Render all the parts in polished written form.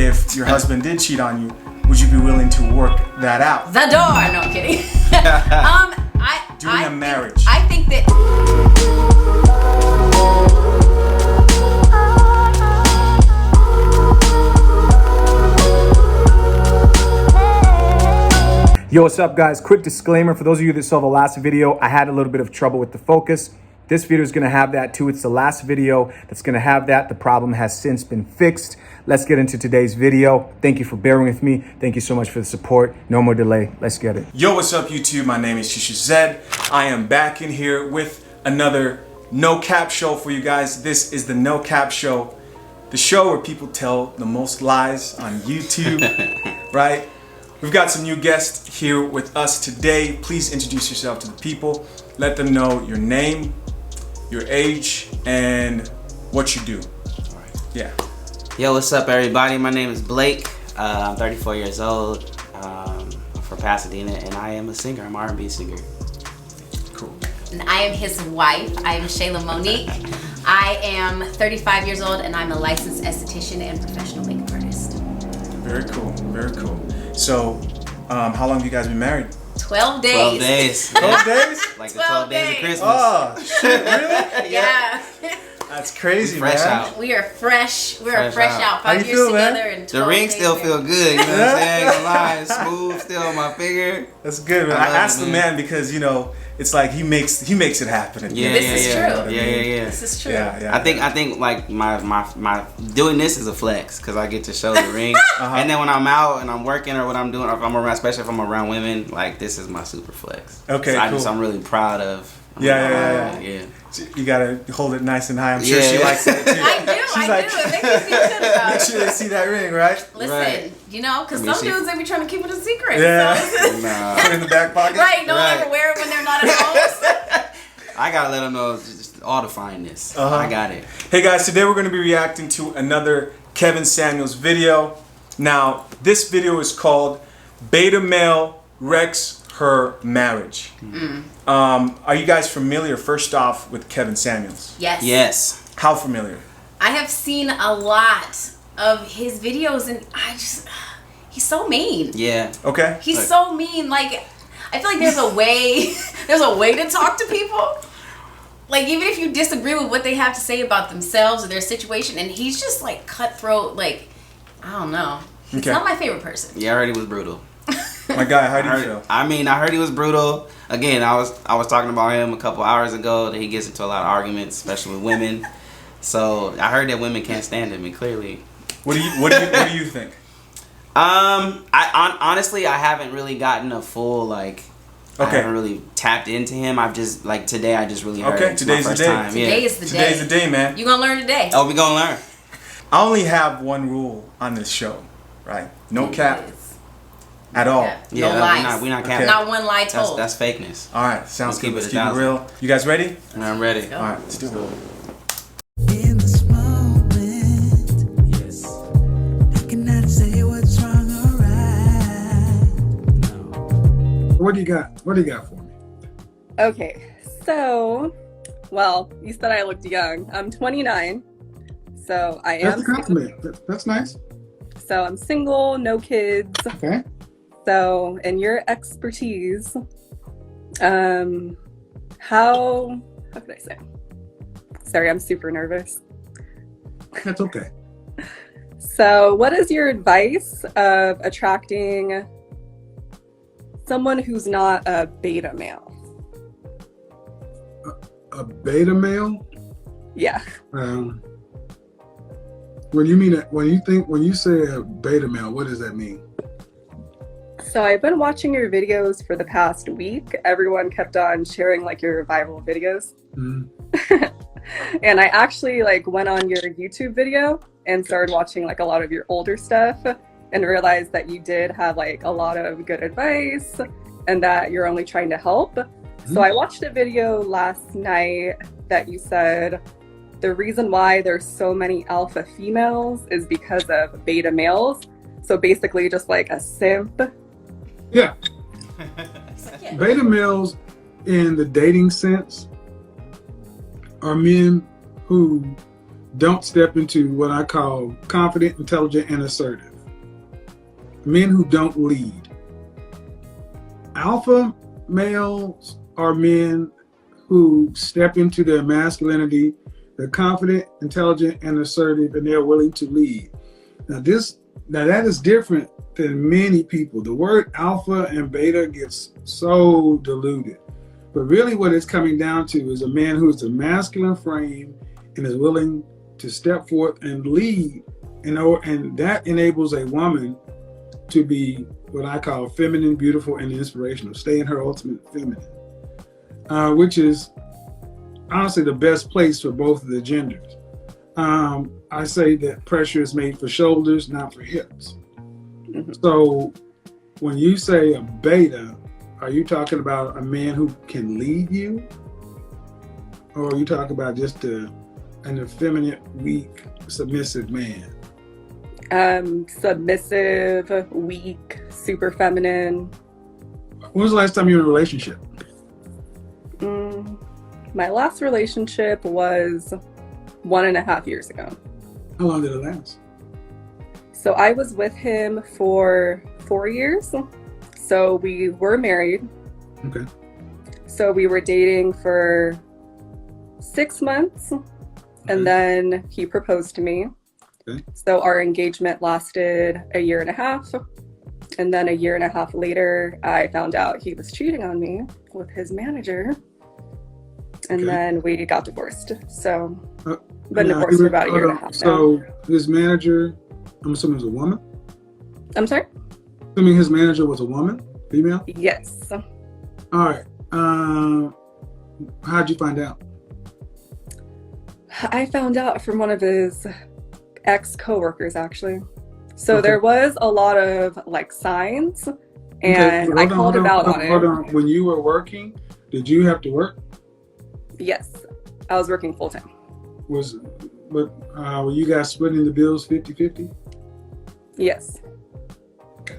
if your husband did cheat on you, would you be willing to work that out? The door. No, I'm kidding. During a marriage. I think that. Yo, what's up guys? Quick disclaimer for those of you that saw the last video, I had a little bit of trouble with the focus. This video is gonna have that too. It's the last video that's gonna have that. The problem has since been fixed. Let's get into today's video. Thank you for bearing with me. Thank you so much for the support. No more delay, let's get it. Yo, what's up YouTube? My name is Shisha Zed. I am back in here with another No Cap show for you guys. This is the No Cap show, the show where people tell the most lies on YouTube, right? We've got some new guests here with us today. Please introduce yourself to the people. Let them know your name, your age, and what you do. All right. Yeah. Yo, what's up everybody? My name is Blake. I'm 34 years old. I'm from Pasadena, and I am a singer. I'm an R&B singer. Cool. And I am his wife. I am Shayla Monique. I am 35 years old, and I'm a licensed esthetician and professional makeup artist. Very cool. Very cool. So, how long have you guys been married? 12 days. 12 days. 12 days? Like the 12 days of Christmas. Oh, shit, really? Yeah. That's crazy, fresh man. out. We are fresh. We are fresh out. How you 5 years feel, together man? and 12 The ring days still married. feel good, you know what I'm saying? I ain't gonna lie, it's smooth still on my finger. That's good, man. I love asked it, the man. man because, you know, it's like he makes it happen. Yeah, This yeah, is yeah. true. Yeah. This is true. Yeah. I think like my doing this is a flex because I get to show the ring, and then when I'm out and I'm working or what I'm doing, or if I'm around, especially if I'm around women, like this is my super flex. Okay, so cool. I'm really proud of. Yeah. You gotta hold it nice and high. I'm sure she Yeah. likes that too. I do. She's I like, do. It makes me feel good about make it. sure they see that ring, right? Listen, Right. you know, because I mean, some she- dudes, they be trying to keep it a secret. Yeah. So. Nah, Put it in the back pocket. Right. No one Right. ever wear it when they're not at home. I gotta let them know just all the fineness. Uh-huh. I got it. Hey guys, today we're going to be reacting to another Kevin Samuels video. Now, this video is called Beta Male Wrecks Her Marriage. Are you guys familiar, first off, with Kevin Samuels? Yes. Yes. How familiar? I have seen a lot of his videos, and he's so mean. Yeah. Okay. He's Like- so mean. Like, I feel like there's a way, there's a way to talk to people. Like, even if you disagree with what they have to say about themselves or their situation, and he's just like cutthroat. Like, I don't know. He's Okay. not my favorite person. Yeah, I heard he was brutal. My guy, how do you I feel? heard he was brutal. Again, I was talking about him a couple hours ago that he gets into a lot of arguments, especially with women. So I heard that women can't stand him, and clearly. What do you think? Honestly, I haven't really gotten a full I Okay. haven't really tapped into him. I've just today I just really heard. Okay, It's today's my the first day. time. Today Yeah. is the day. Today's the day, man. You gonna learn today. Oh, we gonna learn. I only have one rule on this show, right? No cap at all. Yeah. No Yeah, lies. we not Okay. capping. Not one lie told. That's fakeness. All right, sounds Let's good. keep it Let's a keep it thousand. real. You guys ready? And I'm ready. All right, let's do it. In this moment, Yes. I cannot say what's wrong or right. What do you got? What do you got for me? Okay, so, well, you said I looked young. I'm 29, so I That's am. a compliment. That's nice. So I'm single, no kids. Okay. So, in your expertise, how could I say? Sorry, I'm super nervous. That's okay. So, what is your advice of attracting someone who's not a beta male? A beta male. Yeah. When you say a beta male, what does that mean? So I've been watching your videos for the past week. Everyone kept on sharing your revival videos. Mm. And I actually went on your YouTube video and started watching a lot of your older stuff and realized that you did have a lot of good advice and that you're only trying to help. So I watched a video last night that you said the reason why there's so many alpha females is because of beta males. So basically just a simp. Yeah. Yeah. Beta males, in the dating sense, are men who don't step into what I call confident, intelligent, and assertive. men who don't lead. Alpha males are men who step into their masculinity. They're confident, intelligent, and assertive, and they're willing to lead. Now that is different than many people. The word alpha and beta gets so diluted. But really what it's coming down to is a man who is a masculine frame and is willing to step forth and lead. And that enables a woman to be what I call feminine, beautiful, and inspirational. Stay in her ultimate feminine, which is honestly the best place for both of the genders. I say that pressure is made for shoulders, not for hips. Mm-hmm. So when you say a beta, are you talking about a man who can lead you? Or are you talking about just an effeminate, weak, submissive man? Submissive, weak, super feminine. When was the last time you were in a relationship? My last relationship was 1.5 years ago. How long did it last? So I was with him for 4 years. So we were married. Okay. So we were dating for 6 months, and then he proposed to me. Okay. So our engagement lasted 1.5 years. And then 1.5 years later, I found out he was cheating on me with his manager. And then we got divorced. So, been divorced for about 1.5 years now. So his manager, I'm assuming, was a woman? I'm sorry? Assuming his manager was a woman, female? Yes. All right. How'd you find out? I found out from one of his ex-coworkers, actually. So there was a lot of like signs, and I called him out on it. Hold on. When you were working, did you have to work? Yes, I was working full time. Were you guys splitting the bills 50-50? Yes. Okay.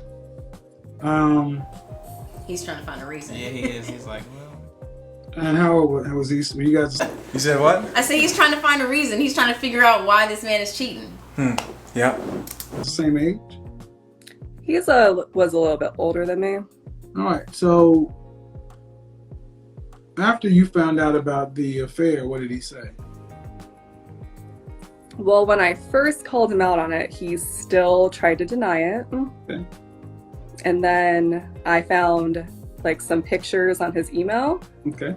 He's trying to find a reason. Yeah, he is. He's like, well. And how old was he? Were you guys? You said what? I say he's trying to find a reason. He's trying to figure out why this man is cheating. Yeah. The same age? He was a little bit older than me. All right. So after you found out about the affair, what did he say? Well, when I first called him out on it, he still tried to deny it. Okay. And then I found like some pictures on his email. Okay.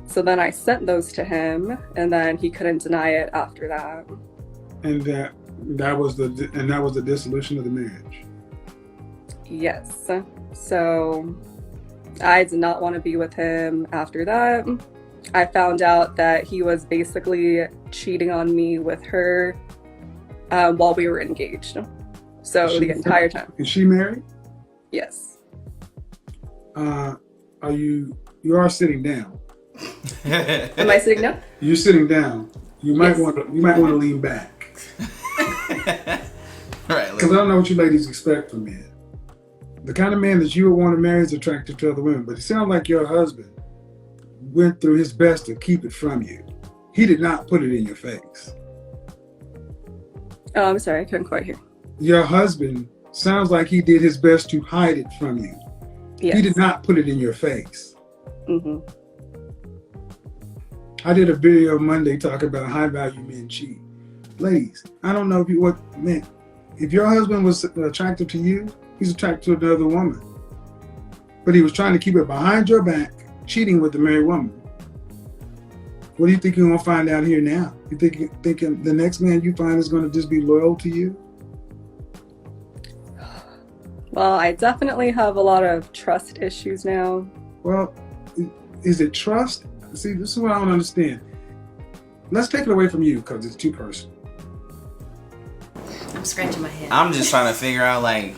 So then I sent those to him, and then he couldn't deny it after that. And that was the dissolution of the marriage. Yes. So I did not want to be with him after that. I found out that he was basically cheating on me with her while we were engaged. So the entire time. Is she married? Yes. You are sitting down. Am I sitting down? You're sitting down. You might want to lean back. Right. Because I don't know what you ladies expect from men. The kind of man that you would want to marry is attractive to other women, but it sounds like your husband went through his best to keep it from you. He did not put it in your face. Oh, I'm sorry, I couldn't quite hear. Your husband sounds like he did his best to hide it from you. Yes. He did not put it in your face. Mm-hmm. I did a video Monday talking about high value men cheat. Ladies, I don't know if your husband was attractive to you, he's attracted to another woman. But he was trying to keep it behind your back, cheating with a married woman. What do you think you're going to find out here now? You thinking the next man you find is going to just be loyal to you? Well, I definitely have a lot of trust issues now. Well, is it trust? See, this is what I don't understand. Let's take it away from you because it's too personal. I'm scratching my head. I'm just trying to figure out like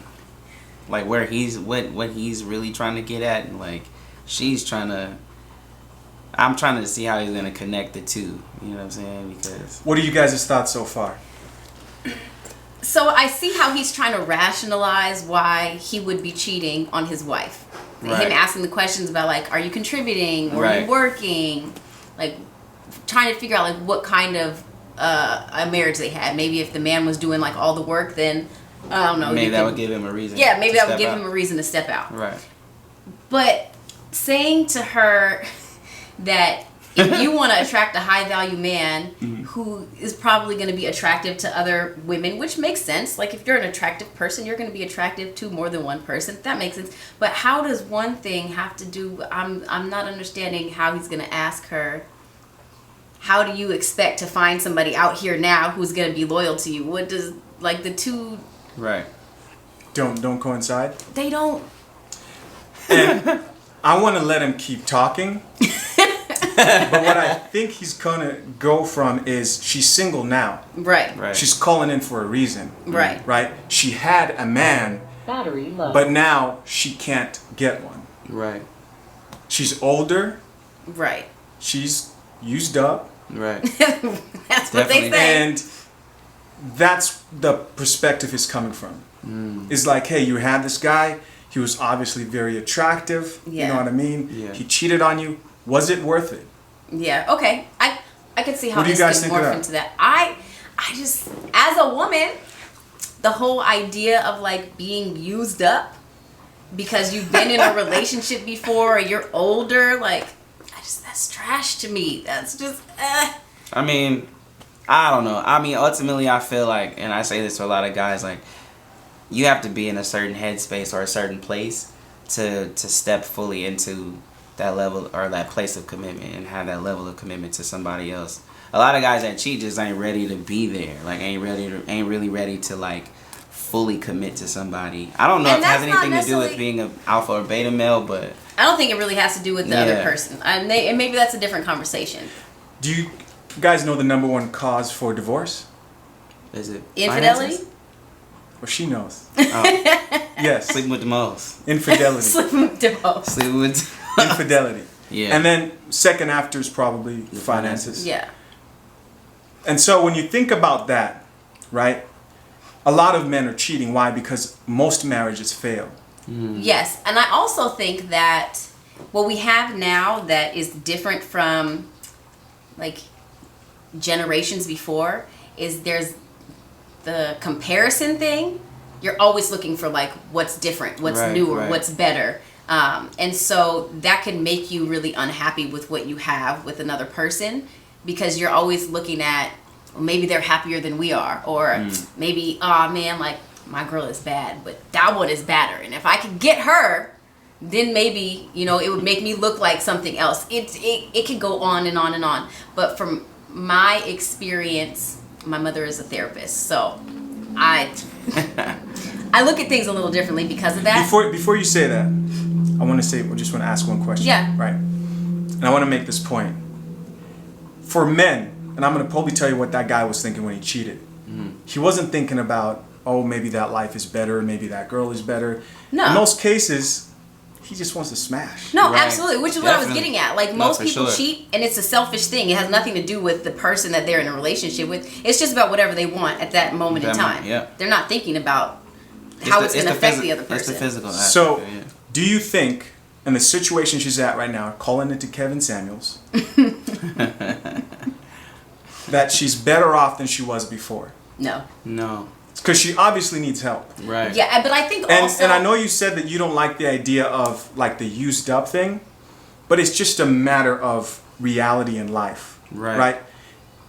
where he's what he's really trying to get at, and like I'm trying to see how he's gonna connect the two. You know what I'm saying? Because What are you guys' thoughts so far? So I see how he's trying to rationalize why he would be cheating on his wife. Right. Him asking the questions about like, are you contributing or are Right. you working? Like trying to figure out like what kind of a marriage they had. Maybe if the man was doing like all the work, then I don't know. Maybe that would give him a reason. Yeah, maybe to that would step give out. him a reason to step out. Right. But saying to her that if you want to attract a high value man who is probably going to be attractive to other women, which makes sense. Like if you're an attractive person, you're going to be attractive to more than one person. That makes sense. But how does one thing have to do? I'm not understanding how he's going to ask her. How do you expect to find somebody out here now who's going to be loyal to you? What does like the two? Right. Don't coincide. They don't. And I want to let him keep talking. But what I think he's gonna go from is she's single now. Right. Right. She's calling in for a reason. Right. Right? She had a man, Battery low. but now she can't get one. Right. She's older. Right. She's used up. Right. That's what they Definitely. say. And that's the perspective he's coming from. It's like, hey, you had this guy. He was obviously very attractive. You Yeah. know what I mean? Yeah. He cheated on you. Was it worth it? Yeah. Okay. I could see how What do you this guys can think of morph that? into that. I just as a woman, the whole idea of like being used up because you've been in a relationship before or you're older, like that's trash to me. That's just I mean, I don't know. I mean, ultimately, I feel like, and I say this to a lot of guys, like, you have to be in a certain headspace or a certain place to step fully into that level or that place of commitment and have that level of commitment to somebody else. A lot of guys that cheat just ain't ready to be there. Like, ain't really ready to like fully commit to somebody. I don't know And if it has that's not anything to do with necessarily- being an alpha or beta male, but I don't think it really has to do with the other Yeah. person. And maybe that's a different conversation. Do you guys know the number one cause for divorce? is it Infidelity? finances? Well, she knows. Oh, Yes. sleeping with the most. Infidelity. Sleeping divorce. Sleeping with. Infidelity. Yeah. And then second after is probably finances. Yeah. And so when you think about that, right? A lot of men are cheating. Why? Because most marriages fail. Yes, and I also think that what we have now that is different from like generations before is there's the comparison thing. You're always looking for like what's different, what's Right, newer, right. what's better. And so that can make you really unhappy with what you have with another person because you're always looking at well, maybe they're happier than we are, or maybe, oh man, like my girl is bad, but that one is badder. And if I could get her, then maybe, you know, it would make me look like something else. It could go on and on and on. But from my experience, my mother is a therapist, so I look at things a little differently because of that. Before you say that, I want to ask one question. Yeah. Right. And I want to make this point. For men, and I'm going to probably tell you what that guy was thinking when he cheated. He wasn't thinking about, oh, maybe that life is better, maybe that girl is better. No. In most cases, he just wants to smash. No, Right. absolutely, which is what I was Definitely. getting at. Like, No, most for people sure. cheat, and it's a selfish thing. It has nothing to do with the person that they're in a relationship with. It's just about whatever they want at that moment in That time. moment, yeah. They're not thinking about how it's going to affect the other It's the person. physical aspect. So, of it, yeah. do you think, in the situation she's at right now, calling it to Kevin Samuels, that she's better off than she was before? No. No. Because she obviously needs help. Right. Yeah, but I think And also... and I know you said that you don't like the idea of like the used up thing, but it's just a matter of reality in life. Right. Right?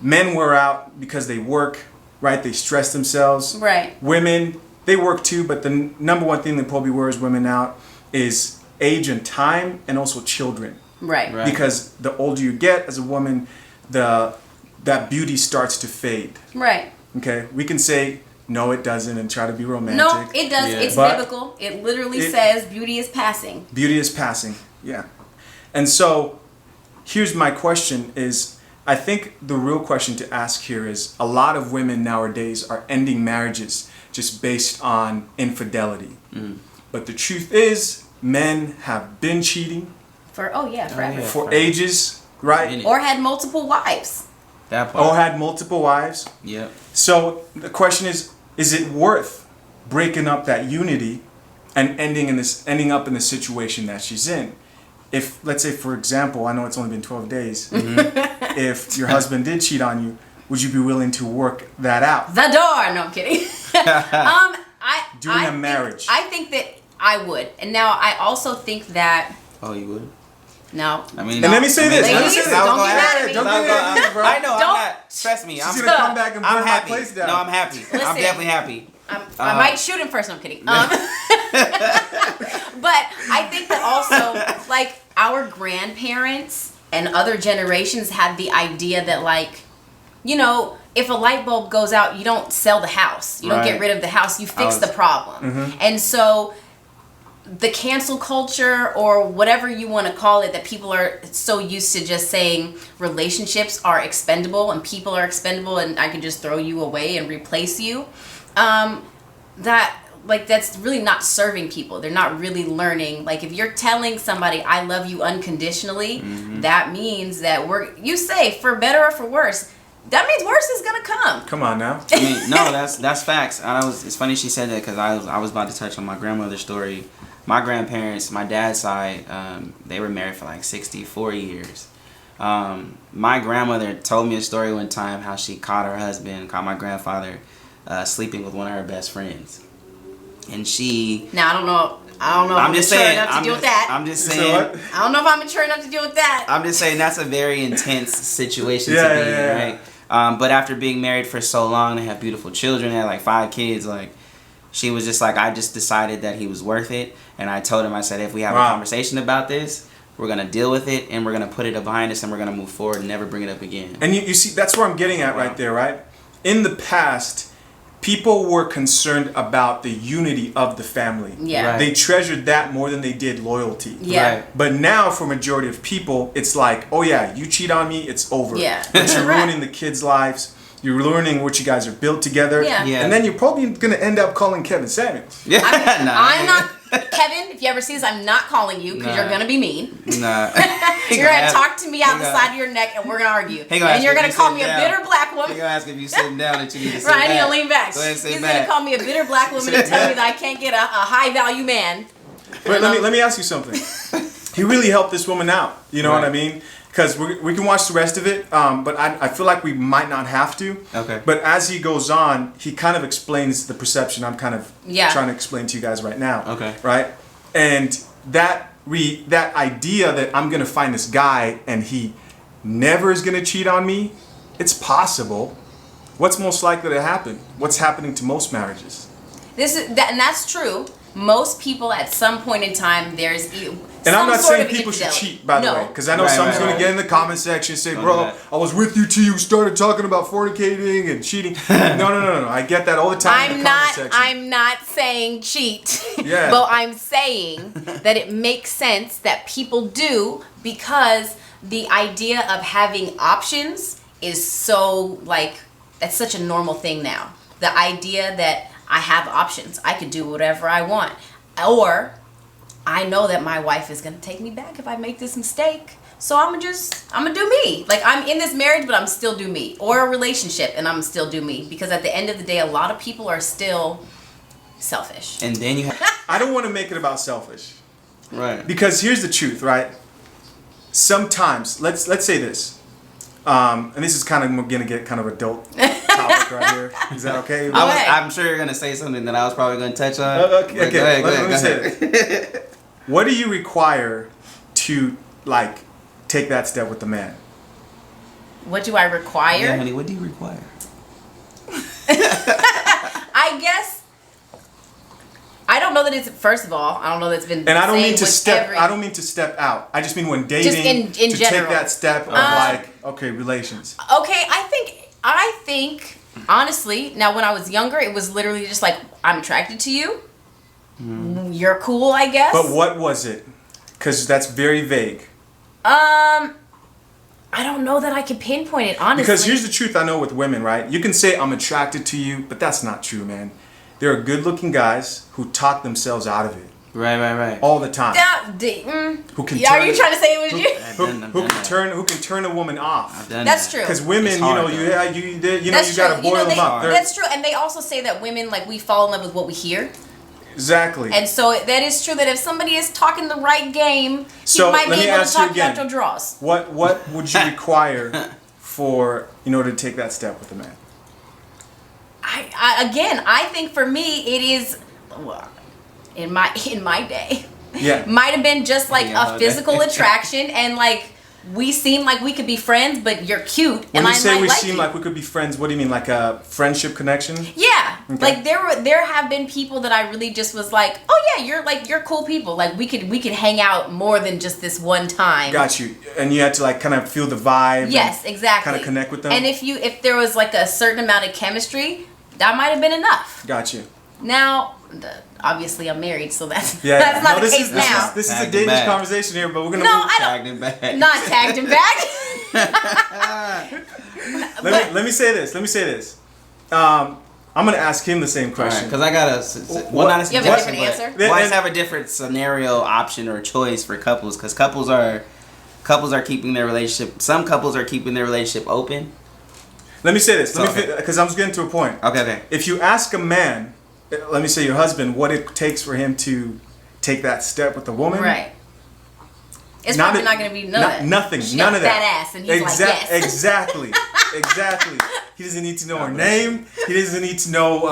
Men wear out because they work, right? They stress themselves. Right. Women, they work too, but the number one thing that probably wears women out is age and time and also children. Right. Right. Because the older you get as a woman, that beauty starts to fade. Right. Okay? We can say no, it doesn't, and try to be romantic. No, it does. Yeah. It's But biblical. It literally it- says beauty is passing. Beauty is passing. Yeah. And so here's my question is I think the real question to ask here is a lot of women nowadays are ending marriages just based on infidelity. But the truth is men have been cheating Forever. yeah. for ages, right? Minute. Or had multiple wives. That part. Or had multiple wives. Yep. So the question is it worth breaking up that unity and ending up in the situation that she's in? If, let's say, for example, I know it's only been 12 days, if your husband did cheat on you, would you be willing to work that out? The door. No, I'm kidding. during I a think- marriage? I think that I would, and now I also think that Oh, you would? no. I mean, And let me say this. Let me Ladies, say this. don't get mad at me. Don't get mad at me, bro. I know. Don't- I'm not. Trust me. She's I'm gonna come back and burn I'm my happy. place down. No, I'm happy. I'm Listen. definitely happy. I might shoot him first. No, I'm kidding. But I think that also, like, our grandparents and other generations had the idea that, like, you know, if a light bulb goes out, you don't sell the house. You don't get Right. rid of the house. You fix the problem. And so the cancel culture, or whatever you want to call it, that people are so used to just saying relationships are expendable and people are expendable and I can just throw you away and replace you. That, like, that's really not serving people. They're not really learning. Like, if you're telling somebody I love you unconditionally, that means that you say for better or for worse. That means worse is gonna come. Come on now. I mean, no, that's facts. It's funny she said that because I was about to touch on my grandmother's story. My grandparents, my dad's side, they were married for like 64 years. My grandmother told me a story one time how she caught my grandfather, sleeping with one of her best friends, and she. Now I don't know if I'm mature enough to deal with that. I'm just You saying. know what? I don't know if I'm mature enough to deal with that. I'm just saying that's a very intense situation Yeah, to be yeah, in, yeah. right? But after being married for so long, they have beautiful children, they had like 5 kids, like, she was just like, I just decided that he was worth it. And I told him, I said, if we have a conversation about this, we're going to deal with it and we're going to put it behind us and we're going to move forward and never bring it up again. And you see, that's where I'm getting at right there, right? In the past, people were concerned about the unity of the family. Yeah. Right. They treasured that more than they did loyalty. Yeah. Right. But now, for majority of people, it's like, oh yeah, you cheat on me, it's over. Yeah. But you're Correct. ruining the kids' lives. You're learning what you guys are built together. Yeah. Yeah. And then you're probably going to end up calling Kevin Samuels. Yeah. I'm not, Kevin, if you ever see this, I'm not calling you because Nah. you're going to be mean. Nah. You're going to talk to me out the side of your neck and we're going to argue. And you're going to call me a bitter black He woman. gonna ask if you sitting down that you need to sit Right, I back. need to lean back. Go ahead and sit He's back. going to call me a bitter black woman and tell me that I can't get a high value man. But let me ask you something. He really helped this woman out. You know what I Right. mean? Because we can watch the rest of it, but I feel like we might not have to. Okay. But as he goes on, he kind of explains the perception I'm kind of Yeah. trying to explain to you guys right now. Okay. Right? And that idea that I'm going to find this guy and he never is going to cheat on me, it's possible. What's most likely to happen? What's happening to most marriages? And that's true. Most people at some point in time, there's And I'm not saying people should cheat, by the way, because I know Right, someone's right, going to right. get in the comment section and say, Don't bro, do that. I was with you till you started talking about fornicating and cheating. No. I get that all the time in the comment section. I'm not saying cheat. Yeah. But I'm saying that it makes sense that people do, because the idea of having options is so, like, that's such a normal thing now. The idea that I have options. I could do whatever I want. Or I know that my wife is going to take me back if I make this mistake. So I'm going to do me. Like, I'm in this marriage, but I'm still do me. Or a relationship, and I'm still do me. Because at the end of the day, a lot of people are still selfish. And then you have I don't want to make it about selfish. right. Because here's the truth, right? Sometimes, let's say this. And this is kind of going to get kind of adult topic right here. Is that okay? ahead. I'm sure you're gonna say something that I was probably gonna touch on. Okay, But go ahead, let me go say ahead. this. What do you require to, like, take that step with the man? What do I require? Yeah, honey, what do you require? I guess I don't know that it's, first of all, I don't know that it's been And I don't mean same to with step. every- I don't mean to step out. I just mean when dating in to general. take that step of like, okay, relations. Okay, I think honestly, now when I was younger, it was literally just like, I'm attracted to you. You're cool, I guess. But what was it? Because that's very vague. I don't know that I can pinpoint it, honestly. Because here's the truth I know with women, right? You can say I'm attracted to you, but that's not true, man. There are good-looking guys who talk themselves out of it Right. all the time. Who can Yeah, are turn- you trying to say it was you? Who can turn a woman off? That's true. Because women, It's you hard, know, though. you That's gotta true. boil them up. They're- That's true, and they also say that women, like, we fall in love with what we hear. Exactly. And so that is true that if somebody is talking the right game, So, he might let be me able to ask you talk you again. out your draws. What would you require in order to take that step with a man? I think for me it is well, in my day, Yeah. might have been just like Yeah, a physical attraction, and like we seem like we could be friends, but you're cute, When and you I say might we like seem you. like we could be friends, what do you mean? Like a friendship connection? Yeah, Okay. like there have been people that I really just was like, oh yeah, you're cool people. Like we could hang out more than just this one time. Got you. And you had to like kind of feel the vibe. Yes, exactly. Kind of connect with them. And if there was like a certain amount of chemistry, that might have been enough. Got you. Now, obviously I'm married, so that's Yeah. that's not No, the this case is, now. This is a Tagged dangerous back. conversation here, but we're gonna No, move. I Tagged him back. Not tagged him back. Let me say this. I'm gonna ask him the same question. Because I got What- not a You have a suggestion, different but answer? Then- well, I just have a different scenario, option, or choice for couples. Because couples are keeping their relationship. Some couples are keeping their relationship open. Let me say this. Okay. Because I'm just getting to a point. Okay. If you ask a man, let me say your husband, what it takes for him to take that step with a woman, Right. It's probably not going to be none of that. Nothing. She None got of that. fat ass, and he's like, yes. Exactly. Exactly. He doesn't need to know her name. He doesn't need to know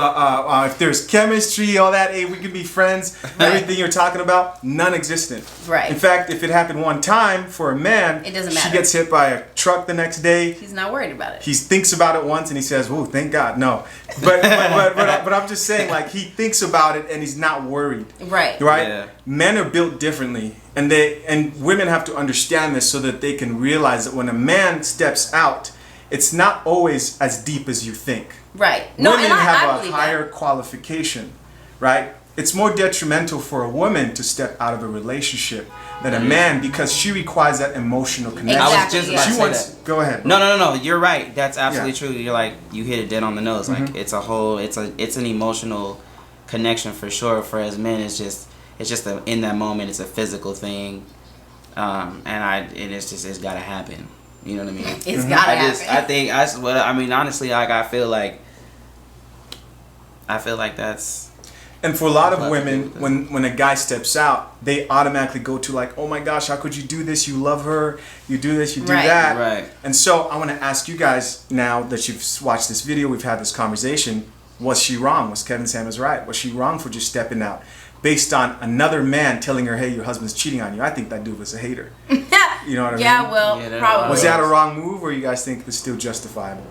if there's chemistry, all that. Hey, we can be friends. Right. Everything you're talking about, non-existent. Right. In fact, if it happened one time for a man, It doesn't she matter. gets hit by a truck the next day. He's not worried about it. He thinks about it once and he says, "Oh, thank God, no." But I'm just saying, like, he thinks about it and he's not worried. Right. Right? Yeah. Men are built differently, and women have to understand this so that they can realize that when a man steps out, it's not always as deep as you think. Right. No, Women and I have a believe higher that. qualification, right? It's more detrimental for a woman to step out of a relationship than a man because she requires that emotional connection. I was Exactly, just yeah. about She to say wants. that. Go ahead. No. You're right. That's absolutely Yeah. true. You're like, you hit it dead on the nose. Mm-hmm. Like, it's an emotional connection for sure. For as men, it's just in that moment, it's a physical thing, it's got to happen. You know what I mean? It's gotta happen. I mean, honestly, like, I feel like that's. And for a lot of Nothing women, to do with when a guy steps out, they automatically go to like, "Oh my gosh, how could you do this? You love her. You do this, you do Right. that." Right. And so I want to ask you guys, now that you've watched this video, we've had this conversation, was she wrong? Was Kevin Samuels right? Was she wrong for just stepping out based on another man telling her, "Hey, your husband's cheating on you"? I think that dude was a hater. You know what I Yeah, mean? well, Yeah, that probably. Was that a wrong move, or you guys think it's still justifiable?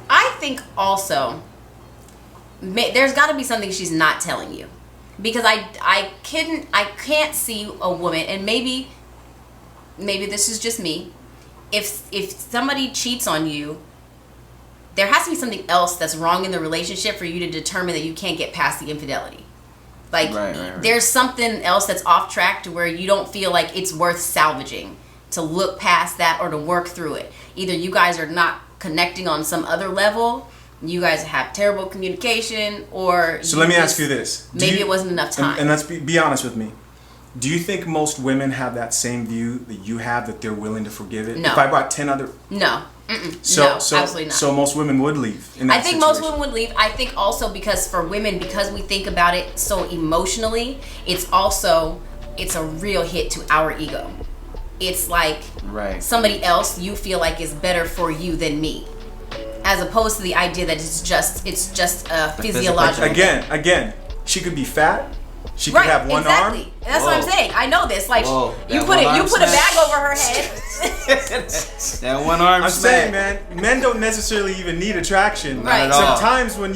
I think also there's got to be something she's not telling you, because I can't see a woman, and maybe this is just me. If somebody cheats on you, there has to be something else that's wrong in the relationship for you to determine that you can't get past the infidelity. Like, Right. there's something else that's off track to where you don't feel like it's worth salvaging, to look past that or to work through it. Either you guys are not connecting on some other level, you guys have terrible communication, or So let me ask you this. Maybe it wasn't enough time. And let's be honest with me. Do you think most women have that same view that you have, that they're willing to forgive it? No. If I brought 10 other... No. So, No, so, absolutely not. So most women would leave in that I think most situation. women would leave. I think also because for women, because we think about it so emotionally, it's a real hit to our ego. It's like Right. somebody else you feel like is better for you than me, as opposed to the idea that it's just a physiological. Again, she could be fat. She could Right, have one exactly. arm. That's what I'm Whoa. saying. I know this. Like, Whoa, you that put one arm a smash. bag over her head. That one arm. I'm smack. saying, man, men don't necessarily even need attraction. Right. Not at all. Sometimes when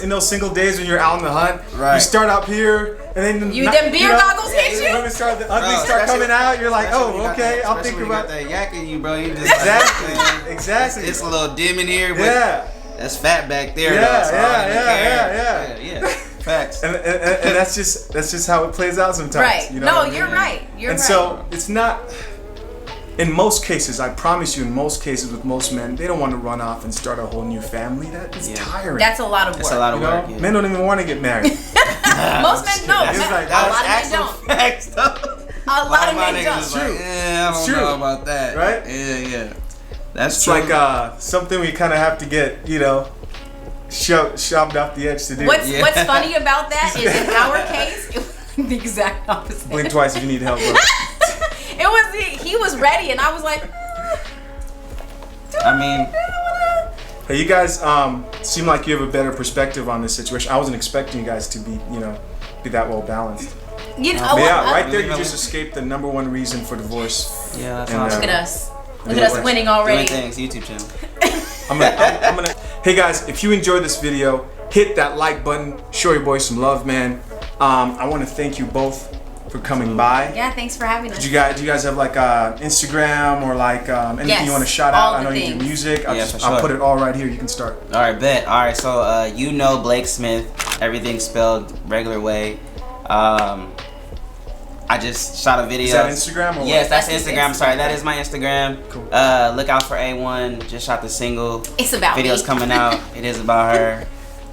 in those single days when you're out on the hunt, you Right. start up here and then Them beer goggles hit you? Women start, the uglies Bro, start especially- coming out. You're like, especially when oh, you got okay, that- I'll especially think when you about got that yak in you, bro. You just exactly, exactly. It's a little dim in here, but Yeah. that's fat back there. Yeah, though, so I yeah, don't even yeah, care. yeah. Facts. And that's just how it plays out sometimes. Right. You know No, what I mean? you're right. You're And right. so it's not. In most cases, I promise you, in most cases with most men, they don't want to run off and start a whole new family. That is Yeah. tiring. That's a lot of work. It's a lot of you know, work. Yeah. men don't even want to get married. Most men don't. It's like- A lot of men actual don't. facts, though. A lot of my men niggas don't. is like, I It's don't true. know about that. Right? Yeah. That's It's true. like something we kind of have to get, shoved off the edge to do. What's Yeah. What's funny about that is in our case, it was the exact opposite. Blink twice if you need help, bro. It was he was ready, and I was like, I mean, Hey, you guys seem like you have a better perspective on this situation. I wasn't expecting you guys to be, be that well balanced. You know, But yeah, right there, you just escaped the #1 reason for divorce. Yeah, that's And, awesome. Look at us. Look at us winning already. Doing things, YouTube channel. I'm gonna. Hey guys, if you enjoyed this video, hit that like button. Show your boys some love, man. I want to thank you both for coming by. Yeah, thanks for having us. Do you guys have like Instagram or like anything Yes, you want to shout all out? I the know you do things. music. Yeah, for I'll sure. put it all right here. You can start. All right, bet. All right, so Blake Smith, everything spelled regular way. I just shot a video. Is that Instagram? Or Yes, what? that's Instagram. Sorry, that is my Instagram. Cool. Look out for A1. Just shot the single. It's about Video's me. coming out. It is about her.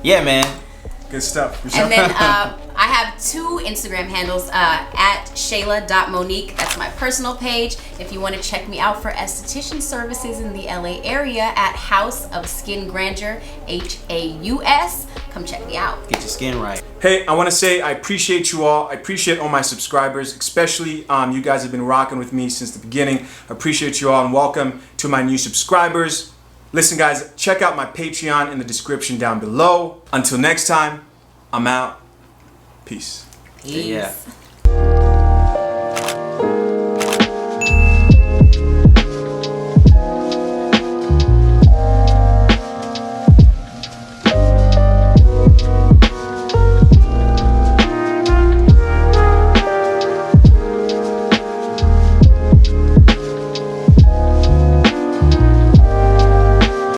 Yeah, man. Good stuff. And then I have 2 Instagram handles, at Shayla.Monique. That's my personal page. If you want to check me out for esthetician services in the LA area, at House of Skin Grandeur, HAUS. Come check me out. Get your skin right. Hey, I want to say I appreciate you all. I appreciate all my subscribers, especially you guys have been rocking with me since the beginning. I appreciate you all and welcome to my new subscribers. Listen, guys, check out my Patreon in the description down below. Until next time, I'm out. Peace. Peace. Yeah.